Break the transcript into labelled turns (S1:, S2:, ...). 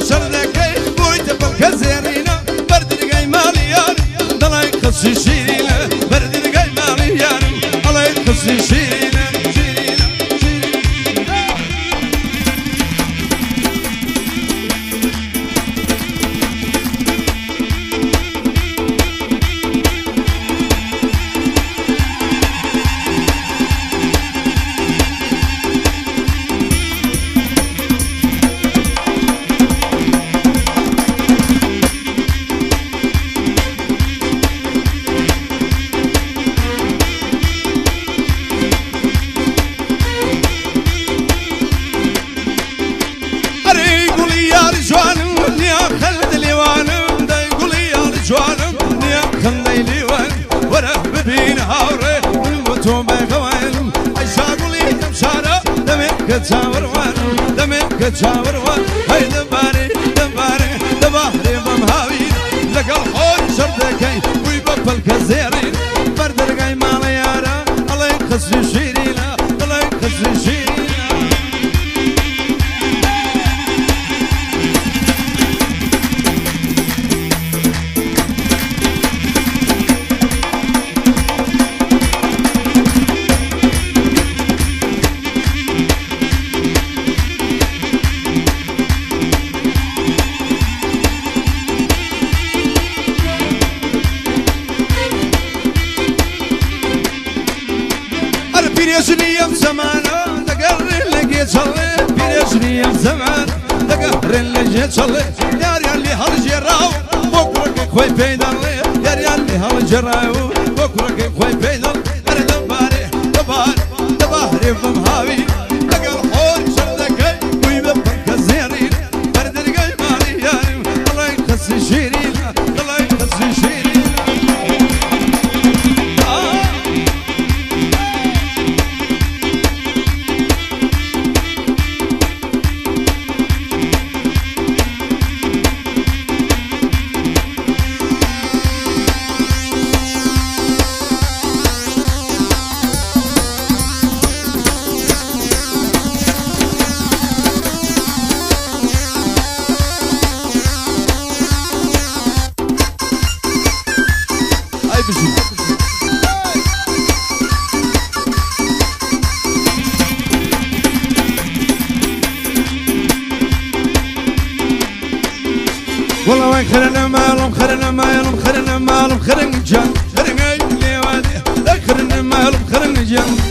S1: شردكي بويت بالكزيرينا برد القاي ماليان الله يقصي شيرينا برد القاي ماليان الله يقصي شيرينا خلي وين ورب بين هاوري الموتو بغوين عشاقولي تمشارة دمك تشاور وين دمك تشاور وين هاي دباري دباري دباري بمهاوي لقى الحوض شردكي ويبقى الكزيرين برد القاي ماليارا الله يقصي شيرينا الله يقصي شيرينا بيرجني زمان دقر اللي صلي بيرجني زمان دقر اللي صلي يا اللي هالجراو بكرك خوي بيدلي يا اللي هالجراو بكرك خوي بيدل انا دباري دباري دباري بمهاوي دقر حور شردكي ويبقى الزيرين برد القاي ماليان الله يقصي شيرين الله يقصي شيرين والله وين خلنا مالهم خلنا مالهم خلنا مالهم خلنا جان خلنا اللي وادي خلنا مالهم خلنا جان